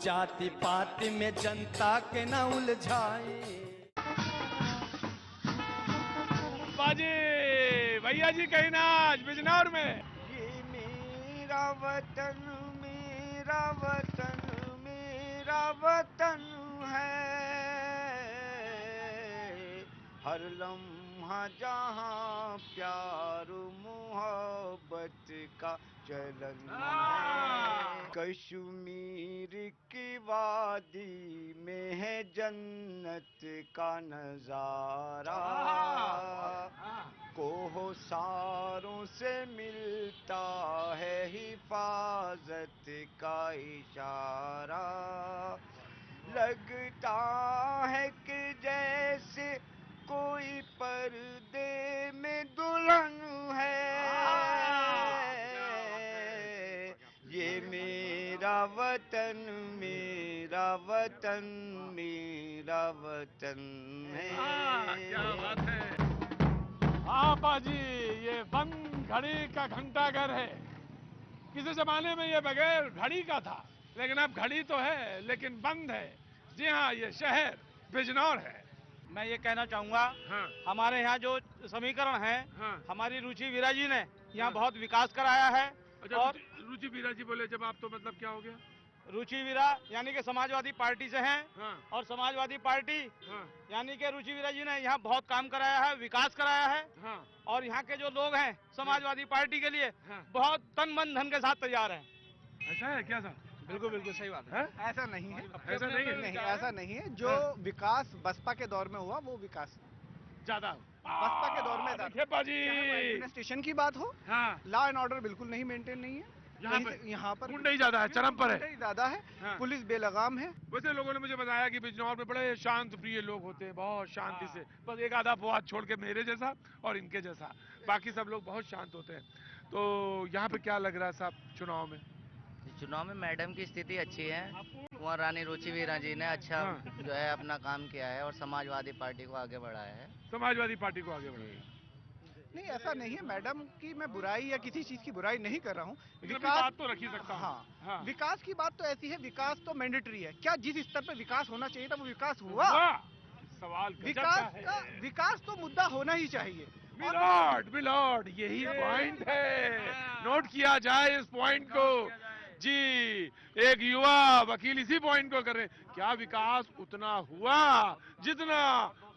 जाति पाति में जनता के न उलझाए। बाजी भैया जी कहीं ना आज बिजनौर में। ये मेरा वतन मेरा वतन मेरा वतन है, हर लम्हा जहाँ प्यार मोहब्बत का चलन है। कश्मीर की वादी में है जन्नत का नजारा, कोहसारों से मिलता है हिफाजत का इशारा। लगता है कि जैसे कोई पर्दे में दुल्हन है, ये मेरा वतन मेरा वतन मेरा वतन है। क्या बात है। हाँ बाजी, ये बंद घड़ी का घंटाघर है। किसी जमाने में ये बगैर घड़ी का था, लेकिन अब घड़ी तो है लेकिन बंद है। जी हाँ, ये शहर बिजनौर है। मैं ये कहना चाहूंगा, हाँ। हमारे यहाँ जो समीकरण है, हाँ। हमारी रुचि वीरा जी ने यहाँ हाँ। बहुत विकास कराया है। अच्छा, और रुचि वीरा जी बोले जब आप, तो मतलब क्या हो गया? रुचि वीरा यानी कि समाजवादी पार्टी से हैं। हाँ। और समाजवादी पार्टी हाँ। यानी कि रुचि वीरा जी ने यहाँ बहुत काम कराया है, विकास कराया है। हाँ। और यहाँ के जो लोग हैं समाजवादी पार्टी के लिए हाँ। बहुत तन मन धन के साथ तैयार हैं। ऐसा है क्या सर? बिल्कुल बिल्कुल सही बात है। ऐसा नहीं है, ऐसा नहीं है? नहीं ऐसा नहीं है। जो हाँ। विकास बसपा के दौर में हुआ वो विकास ज्यादा बसपा के दौर में देखिए बाजी। एडमिनिस्ट्रेशन की बात हो, हाँ। लॉ एंड ऑर्डर बिल्कुल नहीं मेंटेन नहीं है यहाँ पर गुंडे ही ज्यादा है, चरम पर है। गुंडे ही ज्यादा है। हाँ। पुलिस बेलगाम है। वैसे लोगों ने मुझे बताया कि बिजनौर में बड़े शांत प्रिय लोग होते हैं, बहुत शांति से, बस एक आधा अपवाद छोड़ के मेरे जैसा और इनके जैसा, बाकी सब लोग बहुत शांत होते हैं। तो यहाँ पे क्या लग रहा है साहब चुनाव में? चुनाव में मैडम की स्थिति अच्छी है। कुंवर रानी रुचि वीरा जी ने अच्छा हाँ। जो है अपना काम किया है और समाजवादी पार्टी को आगे बढ़ाया है। समाजवादी पार्टी को आगे बढ़ाया। नहीं ऐसा नहीं है, मैडम की मैं बुराई या किसी चीज की बुराई नहीं कर रहा हूँ। बात तो रखी सकता हूं। हाँ, हाँ। विकास की बात तो ऐसी है, विकास तो मैंडेटरी है। क्या जिस स्तर पे विकास होना चाहिए था वो विकास हुआ? सवाल विकास तो मुद्दा होना ही चाहिए। मिलॉर्ड यही पॉइंट है, नोट किया जाए इस पॉइंट को। जी, एक युवा वकील इसी पॉइंट को कर रहे हैं। क्या विकास उतना हुआ जितना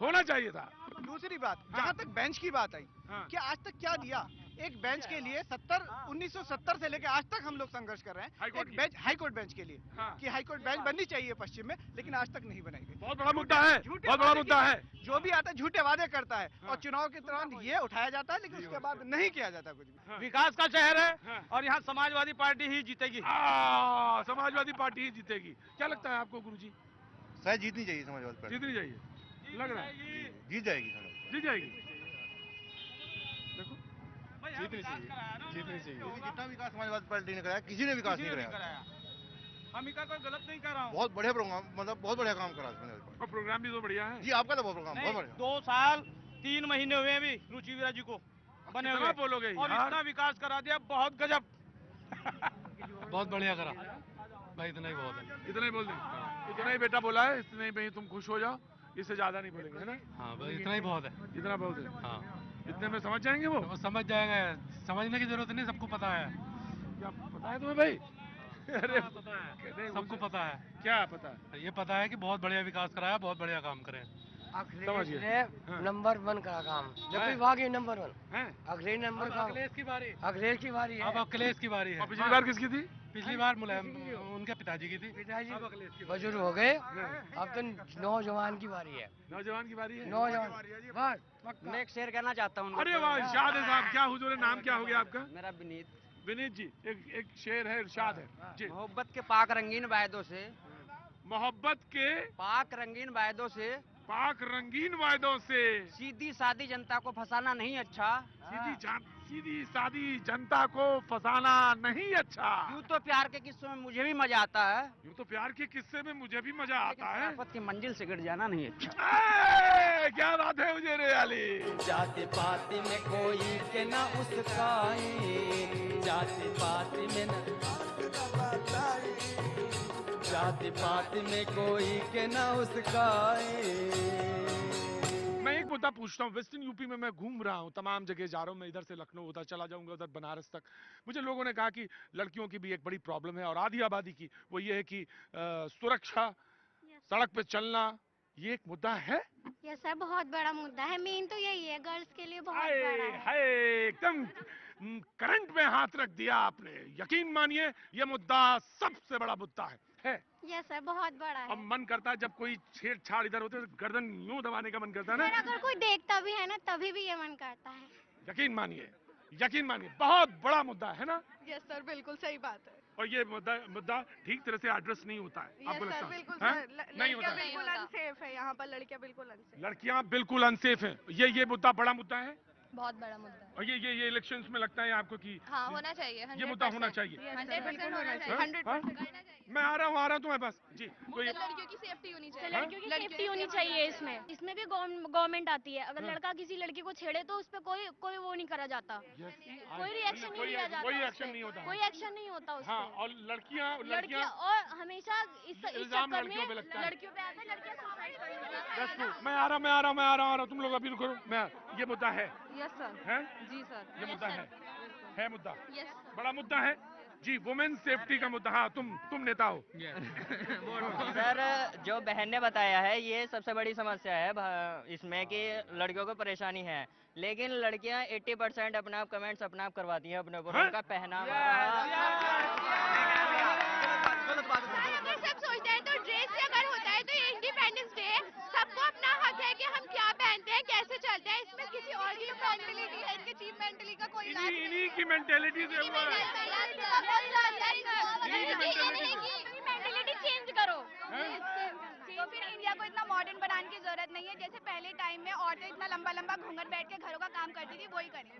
होना चाहिए था? दूसरी बात, जहाँ तक बेंच की बात आई, क्या आज तक क्या दिया? एक बेंच के लिए 1970 से लेकर आज तक हम लोग संघर्ष कर रहे हैं। हाईकोर्ट बेंच के लिए कि हाईकोर्ट बेंच बननी चाहिए पश्चिम में, लेकिन आज तक नहीं बनाई गई। बहुत बड़ा मुद्दा है, बहुत बड़ा मुद्दा है। जो भी आता है झूठे वादे करता है और चुनाव के दौरान ये उठाया जाता है, लेकिन उसके बाद नहीं किया जाता कुछ भी। विकास का शहर है और यहाँ समाजवादी पार्टी ही जीतेगी। समाजवादी पार्टी ही जीतेगी। क्या लगता है आपको गुरुजी? शायद जीतनी चाहिए समाजवादी पार्टी। जीतनी चाहिए लग रहा है। जीत जाएगी, जीत जाएगी। देखो, जीतनी चाहिए, जीतनी चाहिए। जितना विकास समाजवादी पार्टी ने कराया, किसी ने विकास नहीं कराया। हम इसका कोई गलत नहीं कर रहा हूँ। बहुत बढ़िया प्रोग्राम, मतलब बहुत बढ़िया काम करा समाजवादी पार्टी। और प्रोग्राम भी तो बढ़िया है जी। आपका तो बहुत प्रोग्राम बहुत बढ़िया। 2 साल 3 महीने हुए अभी रुचि वीरा जी को बने हुए, बोलोगे और इतना विकास करा दिया, बहुत गजब। बहुत बढ़िया करा भाई, इतना ही बहुत है। इतना ही बोल दें, इतना ही बेटा बोला है, इतने में ही तुम खुश हो जाओ, इससे ज्यादा नहीं बोलेंगे, है ना? हाँ भाई, इतना ही बहुत है। इतना बहुत है। हाँ, इतने में समझ जाएंगे वो? तो समझ जाएगा, समझने की जरूरत नहीं, सबको पता है। क्या पता है तुम्हें भाई? अरे पता है, सबको पता है। क्या पता है? ये पता है कि बहुत बढ़िया विकास कराया, बहुत बढ़िया काम करे। समझ गए। नंबर 1 का काम जब भी वाकई नंबर 1 है। अखिलेश नंबर का अखिलेश की बारी, अखिलेश की बारी है। अब अखिलेश की बारी है। और पिछली बार किसकी थी? पिछली बार मुलायम, उनके पिताजी की थी। पिताजी बुजुर्ग हो गए, अब तो नौजवान की बारी है। नौजवान की बारी है। नौजवान बस। मैं एक शेर कहना चाहता हूँ। अरे वाह, इरशाद है साहब। क्या हुजूर, नाम क्या हो गया आपका? मेरा विनीत। विनीत जी, एक शेर है, इरशाद है जी। मोहब्बत के पाक रंगीन वायदों से, मोहब्बत के पाक रंगीन वायदों से, पाक रंगीन वायदों से सीधी सादी जनता को फंसाना नहीं अच्छा। सीधी सादी जनता को फंसाना नहीं अच्छा। यूं तो प्यार के किस्सों में मुझे भी मजा आता है, यूं तो प्यार के किस्से में मुझे भी मजा आता है, शराफत की मंजिल से गिर जाना नहीं अच्छा। क्या बात है मुझे रे अली। जाति पाति में कोई के ना उसकाए, जाति पाति में न जाति पात में कोई के ना उसकाए। मैं एक मुद्दा पूछता हूँ, वेस्टर्न यूपी में मैं घूम रहा हूँ, तमाम जगह जा रहा हूँ, मैं इधर से लखनऊ उधर चला जाऊंगा, उधर बनारस तक। मुझे लोगों ने कहा कि लड़कियों की भी एक बड़ी प्रॉब्लम है और आधी आबादी की, वो ये है कि सुरक्षा, सड़क पे चलना, ये एक मुद्दा है। यस सर, बहुत बड़ा मुद्दा है। मेन तो यही है, गर्ल्स के लिए बहुत बड़ा है। एकदम करंट में हाथ रख दिया आपने। यकीन मानिए ये मुद्दा सबसे बड़ा मुद्दा है। यस सर, बहुत बड़ा है। अब मन करता है जब कोई छेड़छाड़ इधर होते तो गर्दन यूं दबाने का मन करता है ना। अगर कोई देखता भी है ना तभी भी ये मन करता है। यकीन मानिए बहुत बड़ा मुद्दा है ना। यस सर, बिल्कुल सही बात है। और ये मुद्दा ठीक तरह से एड्रेस नहीं होता है। आपको लगता है? बिल्कुल नहीं होता। बिल्कुल अनसेफ है यहाँ पर, लड़कियाँ बिल्कुल अनसेफ। लड़कियां बिल्कुल अनसेफ हैं। ये मुद्दा बड़ा मुद्दा है, बहुत बड़ा मुद्दा है। और ये इलेक्शंस में लगता है आपको कि हाँ, होना चाहिए, ये मुद्दा होना चाहिए। 100% होना चाहिए, 100%। मैं आ रहा हूँ तुम्हारे पास जी। कोई लड़कियों की सेफ्टी होनी चाहिए, लड़कियों की सेफ्टी होनी चाहिए। इसमें भी गवर्नमेंट आती है। अगर लड़का किसी लड़की को छेड़े तो उस पर कोई वो नहीं करा जाता, कोई रिएक्शन नहीं लिया जाता, कोई एक्शन नहीं होता, कोई एक्शन नहीं होता उस हाँ, पे। और लड़कियां और हमेशा इस इल्जाम चक्कर में लड़कियों पे लगता है। लड़कियों पे आता है, लड़कियां सुसाइड करती हैं। मैं आ रहा हूँ तुम लोग अभी रुको। ये मुद्दा है। Yes sir. है जी सर, ये मुद्दा है मुद्दा यस बड़ा मुद्दा है जी। वुमेन सेफ्टी का मुद्दा। हाँ, तुम नेता हो। सर, जो बहन ने बताया है ये सबसे बड़ी समस्या है इसमें कि लड़कियों को परेशानी है, लेकिन लड़कियां 80% अपना आप कमेंट्स अपना आप करवाती हैं अपने ऊपर। उनका पहनावा सब सोचते हैं तो ड्रेस से अगर होता है तो ये इंडिपेंडेंस डे, सबको अपना हक है कि हम क्या पहनते हैं, कैसे चलते हैं। इसमें किसी और की मेंटलिटी है, इनके चीफ मेंटली का कोई इन्हीं की मेंटेलिटी से हुआ है। मेंटलिटी चेंज करो। तो फिर इंडिया को इतना मॉडर्न बनाने की जरूरत नहीं है। जैसे पहले टाइम में औरतें इतना लंबा लंबा घूंघट बैठ के घरों का काम करती थी, वही करें।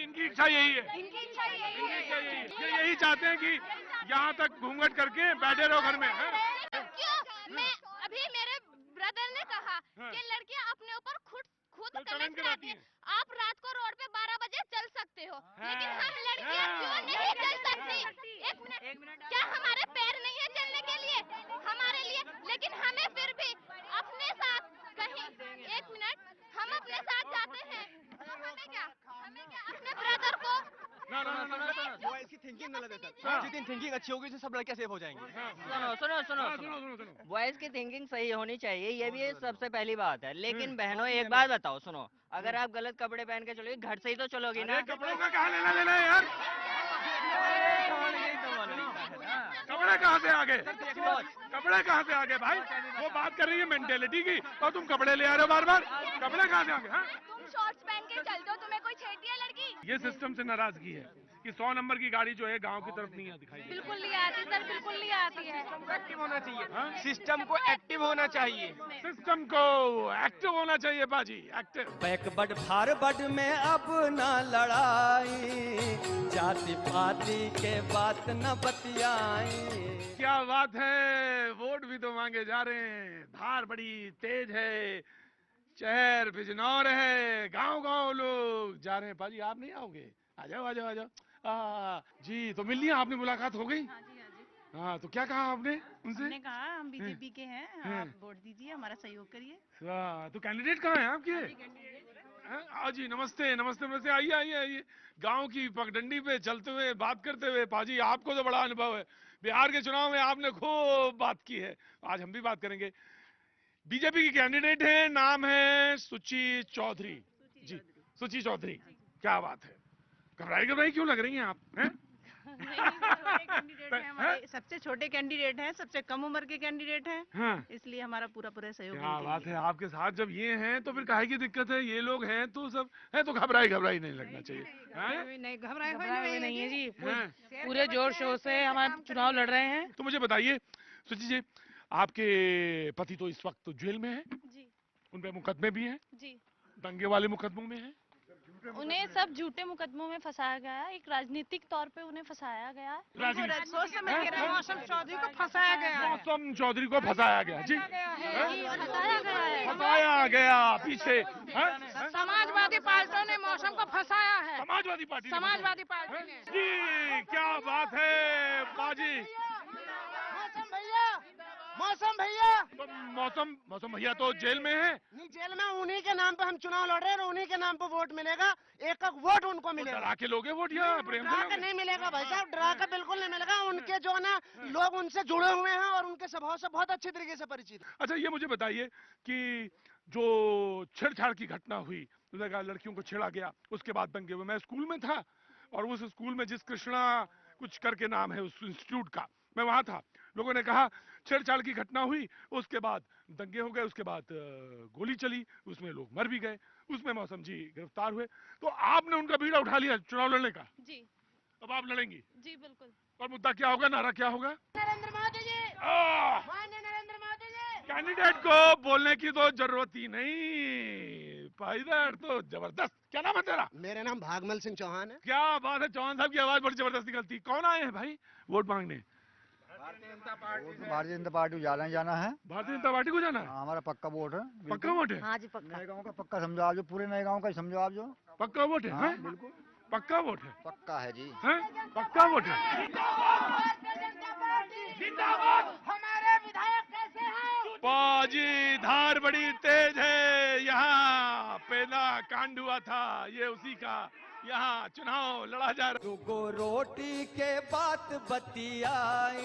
इनकी इच्छा यही है। इनकी इच्छा यही है। ये यही चाहते हैं कि यहाँ तक घूंघट करके बैठे रहो घर में। क्यों? मैं अभी मेरे ब्रदर ने कहा कि लड़कियां अपने ऊपर खुद कमेंट कराती हैं। आप रात को रोड पे 12 बजे चल सकते हो, लेकिन हम लड़कियां क्यों नहीं चल सकती? एक मिनट, क्या हमारे पैर नहीं है चलने के लिए? हमारे लिए, लेकिन हमें फिर भी अपने साथ कहीं, एक मिनट, हम अपने साथ जाते हैं तो हमें क्या अपने ब्रदर को वो इसकी थिंकिंग गलत है सर। जितनी थिंकिंग अच्छी होगी सब लड़कियां सेफ हो जाएंगी। सुनो। बॉयज की थिंकिंग सही होनी चाहिए, ये भी सबसे पहली बात है। लेकिन बहनों एक बात बताओ, सुनो, अगर आप गलत कपड़े पहन के चलोगे घर से ही तो चलोगी ना। कपड़ों का कहाँ लेना है यार? कपड़े कहाँ से आ गए? कपड़े कहाँ से आ गए भाई? वो बात कर रही है मेंटेलिटी की और तुम कपड़े ले आ रहे हो बार बार। कपड़े कहाँ से आ गए? तुम शॉर्ट्स पहन के चलते हो, तुम्हें कोई छेड़ती है लड़की? ये सिस्टम से नाराजगी है कि 100 नंबर की गाड़ी जो है गांव की तरफ नहीं दिखाई देती। बिल्कुल नहीं आती सर, बिल्कुल नहीं आती है। एक्टिव होना चाहिए, सिस्टम को एक्टिव होना चाहिए, सिस्टम को एक्टिव होना चाहिए बाजी, एक्टिव। बैक बड फार बड में अब ना लड़ाई, जाति पाति के बात न बतियाई। क्या बात है, वोट भी तो मांगे जा रहे हैं। धार बड़ी तेज है, शहर बिजनौर है, गांव लोग जा रहे हैं। पाजी आप नहीं आओगे? आ जाओ। जी, तो मिल लिया आपने, मुलाकात हो गई? हाँ, तो क्या कहा आपने उनसे? हमने कहा हम बीजेपी के हैं, आप वोट दीजिए, हमारा सहयोग करिए। तो कैंडिडेट कहाँ है आपके? जी नमस्ते। आइए। गांव की पगडंडी पे चलते हुए बात करते हुए, पाजी आपको तो बड़ा अनुभव है, बिहार के चुनाव में आपने खूब बात की है, आज हम भी बात करेंगे। बीजेपी की कैंडिडेट है, नाम है सुची चौधरी जी। सुची चौधरी, क्या बात है, घबराई क्यों लग रही हैं आप? सबसे छोटे कैंडिडेट हैं, सबसे कम उम्र के कैंडिडेट हैं, हाँ। इसलिए हमारा पूरा सहयोग। क्या बात है, आपके साथ जब ये हैं तो फिर काहे की दिक्कत है? ये लोग हैं तो सब है, तो घबराई नहीं लगना चाहिए। नहीं, घबराए नहीं है जी, पूरे जोर शोर से हमारे चुनाव लड़ रहे हैं। तो मुझे बताइए सुची जी, आपके पति तो इस वक्त जेल में है जी, उन पे मुकदमे भी हैं जी, दंगे वाले मुकदमों में हैं, उन्हें सब झूठे मुकदमों में फंसाया गया है, एक राजनीतिक तौर पे उन्हें फंसाया गया है। सोच समझ के मौसम चौधरी को फंसाया गया है। मौसम चौधरी को फंसाया गया जी, फंसाया गया पीछे। समाजवादी पार्टी ने मौसम को फंसाया है। समाजवादी पार्टी ने जी, क्या बात है बाजी। मौसम भैया मौसम भैया। तो मौसम भैया तो जेल में है। नहीं जेल में, उन्हीं के नाम पे हम चुनाव लड़ रहे हैं, उन्हीं के नाम पे वोट मिलेगा, एक वोट उनको मिलेगा। डरा के लोगे वोट या प्रेम से डरा लोगे? के नहीं मिलेगा भाई साहब, डरा के बिल्कुल नहीं मिलेगा। उनके जो ना लोग उनसे जुड़े हुए हैं और उनके स्वभाव से बहुत अच्छे तरीके से परिचित है। अच्छा, ये मुझे बताइए कि जो छेड़छाड़ की घटना हुई, उसने कहा लड़कियों को छेड़ा गया, उसके बाद दंगे हुए। मैं स्कूल में था और उस स्कूल में जिस कृष्णा कुछ करके नाम है उस इंस्टीट्यूट का, मैं वहां था। लोगों ने कहा छेड़छाड़ की घटना हुई, उसके बाद दंगे हो गए, उसके बाद गोली चली, उसमें लोग मर भी गए, उसमें मौसम जी गिरफ्तार हुए। तो आपने उनका बीड़ा उठा लिया चुनाव लड़ने का। जी अब आप लड़ेंगी? जी बिल्कुल। और मुद्दा क्या होगा, नारा क्या होगा? नरेंद्र मोदी जी, माननीय नरेंद्र मोदी जी। कैंडिडेट को बोलने की तो जरूरत ही नहीं, पाइदर तो जबरदस्त। क्या नाम है तेरा? मेरा नाम भागमल सिंह चौहान है। क्या बात है, चौहान साहब की आवाज बड़ी जबरदस्त निकलती। कौन आए हैं भाई वोट मांगने? भारतीय जनता पार्टी को जाना है। भारतीय जनता पार्टी को जाना है? हमारा पक्का वोट है। पक्का वोट है? हाँ जी पक्का। नए गाँव का पक्का समझो आप, जो पूरे नए गाँव का समझो आप, जो पक्का वोट है? हाँ, बिल्कुल पक्का वोट है? पक्का है जी। हैं? पक्का वोट है? हमारे विधायक कैसे हैं? बाजी धार बड़ी तेज है। यहाँ पेला कांड हुआ था, ये उसी का यहाँ चुनाव लड़ा जा रहा। दुगो रोटी के बात बतियाई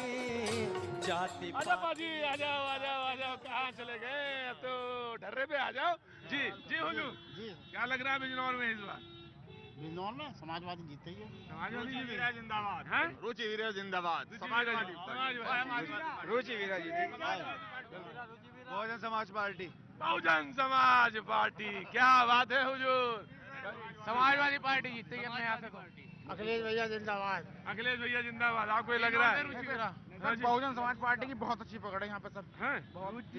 जाति। आजा बाजी, आ जाओ। कहाँ चले गए? अब तो ढर्रे पे आ जाओ। जी हुजूर जी क्या लग रहा है बिजनौर में इस बार? बिजनौर में समाजवादी जीते ही है। समाजवादी जिंदाबाद। हैं? रुचि वीरा जिंदाबाद। समाजवादी रुचि वीरा जी। बहुजन समाज पार्टी। बहुजन समाज पार्टी, क्या बात है हुजूर। समाजवादी पार्टी जीतेगी अपने यहाँ से। तो अखिलेश भैया जिंदाबाद। अखिलेश भैया जिंदाबाद। आपको ये लग रहा है? बहुजन समाज पार्टी की बहुत अच्छी पकड़ है यहाँ पे सब। हैं?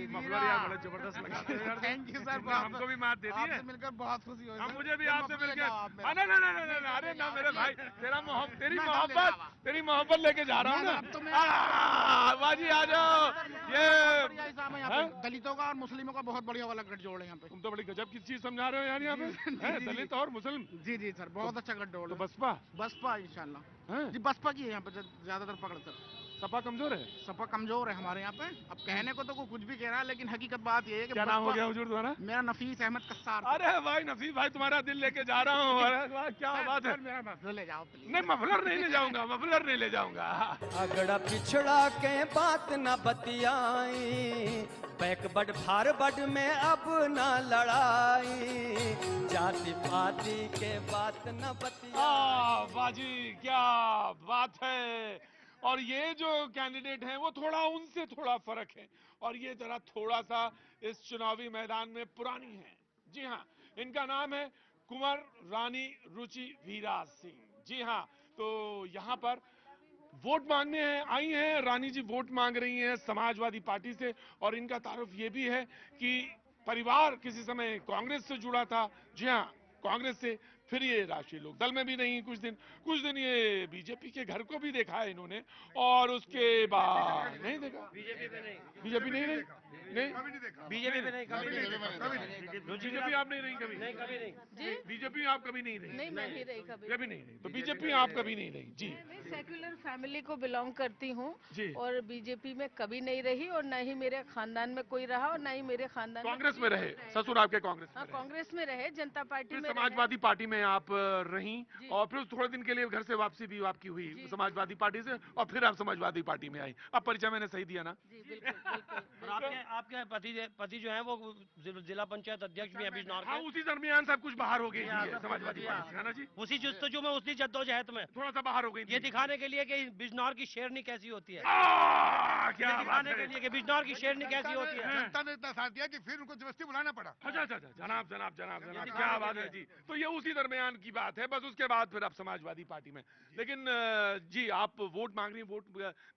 मफलर यार बड़ा जबरदस्त लगाते हैं यार। Thank you sir. हमको भी मात देती है। आपसे मिलकर बहुत खुशी हुई। हम मुझे भी आपसे मिलकर। ना, अरे ना मेरे भाई, तेरी मोहब्बत लेके जा रहा हूँ ना। बाजी आ जाओ। ये दलितों का और मुस्लिमों का बहुत बढ़िया वाला गठजोड़ है यहाँ पे। तुम तो बड़ी गजब की चीज समझा रहे हो यार यहाँ पे। दलित और मुस्लिम। जी सर, बहुत अच्छा गठजोड़। तो बसपा इंशाल्लाह जी बसपा की है यहाँ पे ज्यादातर पकड़ सर। सपा कमजोर है? सपा कमजोर है हमारे यहाँ पे। अब कहने को तो कोई कुछ भी कह रहा है, लेकिन हकीकत बात ये है कि क्या नाम हो गया हुजूर तुम्हारा? मेरा नफीस अहमद कस्सार। अरे भाई नफीस भाई, तुम्हारा दिल लेके जा रहा हूँ। अरे क्या बात है। मेरा मफलर ले जाओ प्लीज। नहीं मफलर नहीं ले जाऊंगा। अगड़ा पिछड़ा के बात न बतियाई, बैकबड फारबड में अब न लड़ाई, जाति पाति के बात न बतियाई। बाजी क्या बात है। और ये जो कैंडिडेट हैं वो थोड़ा उनसे थोड़ा फर्क है, और ये जरा थोड़ा सा इस चुनावी मैदान में पुरानी है। जी हाँ, इनका नाम है कुंवर रानी रुचि वीरा सिंह। जी हाँ, तो यहाँ पर वोट मांगने आई हैं रानी जी, वोट मांग रही हैं समाजवादी पार्टी से। और इनका तारुफ ये भी है कि परिवार किसी समय कांग्रेस से जुड़ा था। जी हाँ, कांग्रेस से, फिर ये राष्ट्रीय लोक दल में भी नहीं, कुछ दिन ये बीजेपी के घर को भी देखा है इन्होंने, और उसके बाद नहीं देखा। बीजेपी पे नहीं बीजेपी पे नहीं बीजेपी आप नहीं रही कभी? जी बीजेपी आप कभी नहीं रही? नहीं, मैं नहीं रही कभी नहीं रही। तो बीजेपी आप कभी नहीं रही? जी, सेक्युलर फैमिली को बिलोंग करती हूँ जी। और बीजेपी में कभी नहीं रही, और न ही मेरे खानदान में कोई रहा, और न ही मेरे खानदान कांग्रेस में रहे? ससुर आपके कांग्रेस में? हाँ, कांग्रेस में रहे, जनता पार्टी में समाजवादी पार्टी में आप रही, और फिर थोड़े दिन के लिए घर से वापसी भी आपकी हुई समाजवादी पार्टी से, और फिर आप समाजवादी पार्टी में आई। अब परिचय मैंने सही दिया ना? जी बिल्कुल। आपके पति जो है वो जिला पंचायत अध्यक्ष भी है बिजनौर के। हाँ, उसी दरमियान सब कुछ बाहर हो गई थी समाजवादी पार्टी से, है ना जी? उसी जस्तजू में, उसी जद्दोजहद में थोड़ा सा बाहर हो गई थी। ये दिखाने के लिए कि बिजनौर की शेरनी कैसी होती है। क्या दिखाने के लिए कि बिजनौर की शेरनी कैसी होती है। जनता ने इतना साथ दिया कि फिर उनको जबरदस्ती बुलाना पड़ा। अच्छा, जनाब, क्या बात है जी। तो ये उसी दरमियान की बात है, बस उसके बाद फिर आप समाजवादी पार्टी में। लेकिन जी, आप वोट मांग रही हैं, वोट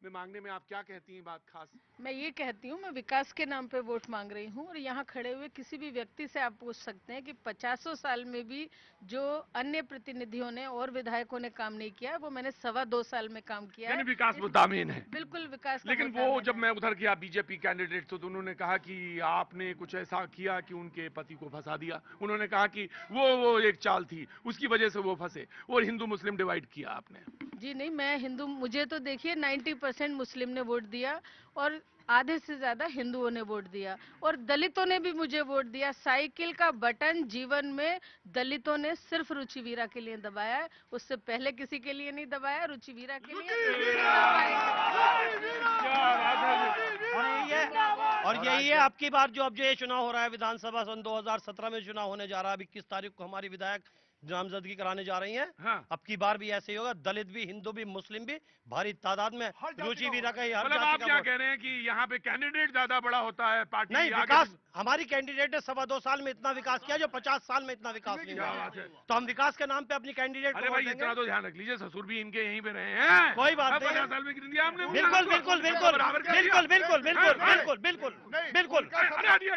में मांगने में आप क्या कहती हैं बात खास? मैं ये कहती हूँ, मैं विकास के नाम पे वोट मांग रही हूँ, और यहाँ खड़े हुए किसी भी व्यक्ति से आप पूछ सकते हैं कि 50 साल में भी जो अन्य प्रतिनिधियों ने और विधायकों ने काम नहीं किया, वो मैंने 2.25 साल में काम किया है। विकास मुद्दामीन है। बिल्कुल विकास। लेकिन वो जब मैं उधर गया बीजेपी कैंडिडेट, तो उन्होंने कहा कि आपने कुछ ऐसा किया कि उनके पति को फंसा दिया। उन्होंने कहा कि वो एक चाल थी, उसकी वजह से वो फंसे, और हिंदू मुस्लिम डिवाइड किया आपने। जी नहीं, मैं हिंदू, मुझे तो देखिए 90% मुस्लिम ने वोट दिया, और आधे से ज्यादा हिंदुओं ने वोट दिया और दलितों ने भी मुझे वोट दिया। साइकिल का बटन जीवन में दलितों ने सिर्फ रुचि वीरा के लिए दबाया है, उससे पहले किसी के लिए नहीं दबाया, रुचि वीरा के लिए। और यही है आपकी बार जो अब जो ये चुनाव हो रहा है विधानसभा सन 2017 में चुनाव होने जा रहा है। 21 तारीख को हमारी विधायक नामजदगी कराने जा रही हैं। हाँ। अब की बार भी ऐसे ही होगा, दलित भी, हिंदू भी, मुस्लिम भी भारी तादाद में रुचि वीरा का ही हर मतलब जाति आप का क्या वोट। कह रहे हैं कि यहाँ पे कैंडिडेट ज्यादा बड़ा होता है पार्टी नहीं, आगे विकास हमारी कैंडिडेट ने 2.25 साल में इतना विकास किया जो 50 साल में इतना विकास नहीं क्या हुआ। बात है। तो हम विकास के नाम पे अपनी कैंडिडेट अरे को भाई वोट इतना देंगे। तो ध्यान रख लीजिए, ससुर भी इनके यहीं पे रहे हैं। कोई बात नहीं। 50 साल में कितनी दिया हमने? बिल्कुल बिल्कुल बिल्कुल बिल्कुल बिल्कुल बिल्कुल बिल्कुल बिल्कुल बिल्कुल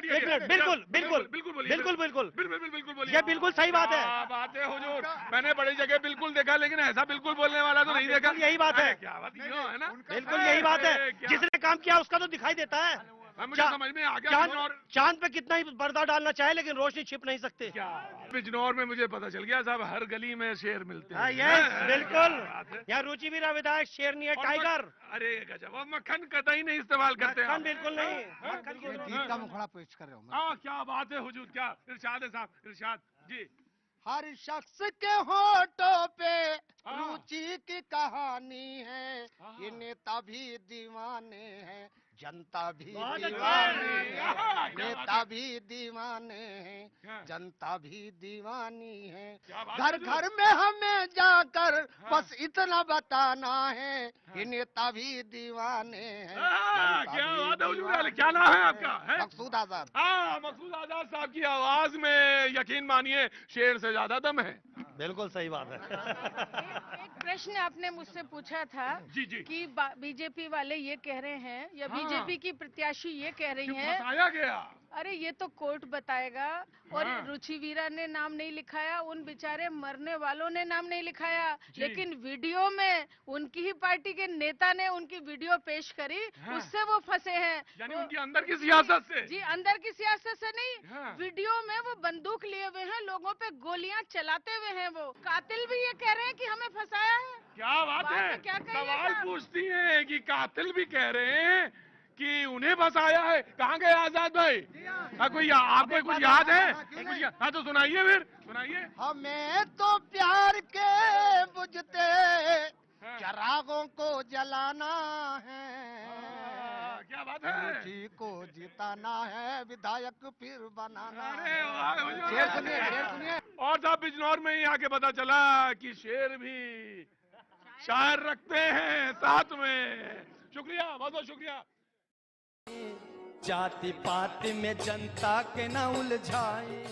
एक मिनट, बिल्कुल बिल्कुल बिल्कुल बिल्कुल बिल्कुल बोलिए। ये बिल्कुल सही बात है। क्या बात है हुजूर, मैंने बड़ी जगह बिल्कुल देखा लेकिन ऐसा बिल्कुल बोलने वाला तो नहीं देखा। यही बात है, क्या बात है ना, बिल्कुल यही बात है। जिसने काम किया उसका तो दिखाई देता है। मुझे समझ में आ गया। चांद पे कितना ही पर्दा डालना चाहे लेकिन रोशनी छिप नहीं सकती। क्या बिजनौर में मुझे पता चल गया साहब, हर गली में शेर मिलते हैं। यस बिल्कुल, यहाँ रुचि वीरा विधायक शेर नहीं है, टाइगर। अरे गजब, अब मक्खन कतई नहीं इस्तेमाल करते हैं। मक्खन बिल्कुल नहीं, मक्खन की का मुखड़ा पेश कर रहा हूँ। हाँ क्या बात है हुजूर, क्या इरशाद है साहब, इरशाद जी। हर शख्स के होठों पे रुचि की कहानी है, ये नेता भी दीवाने हैं, जनता भी दीवानी है, नेता भी दीवाने हैं, जनता भी दीवानी है। घर घर में हमें जाकर बस इतना बताना है, ये नेता भी दीवाने हैं। क्या बात है हुजूर, क्या नाम है आपका? मकसूद आजाद। हाँ, मकसूद आजाद साहब की आवाज में यकीन मानिए शेर से ज्यादा दम है। बिल्कुल सही बात है। एक प्रश्न आपने मुझसे पूछा था जी जी कि बीजेपी वाले ये कह रहे हैं या बीजेपी की प्रत्याशी ये कह रही हैं, बताया गया। अरे ये तो कोर्ट बताएगा। और हाँ। रुचि वीरा ने नाम नहीं लिखाया, उन बेचारे मरने वालों ने नाम नहीं लिखाया, लेकिन वीडियो में उनकी ही पार्टी के नेता ने उनकी वीडियो पेश करी। हाँ। उससे वो फंसे हैं, यानी उनकी अंदर की सियासत से। जी अंदर की सियासत से नहीं। हाँ। वीडियो में वो बंदूक लिए हुए हैं, लोगों पे गोलियां चलाते हुए हैं। वो कातिल भी ये कह रहे हैं कि हमें फंसाया है। क्या बात है, क्या सवाल पूछती हैं कि कातिल भी कह रहे हैं कि उन्हें फंसाया है। कहाँ गए आजाद भाई? कोई आपको कुछ याद है? हाँ तो सुनाइए, फिर सुनाइए। हमें तो प्यार के बुझते चरागों को जलाना है, क्या बात है, रुचि को जिताना है, विधायक फिर बनाना है। शेर सुनिए, शेर सुनिए। और साहब बिजनौर में ही आके पता चला कि शेर भी शायर रखते हैं साथ में। शुक्रिया, बहुत बहुत शुक्रिया। जाति पाति में जनता के न उलझाए।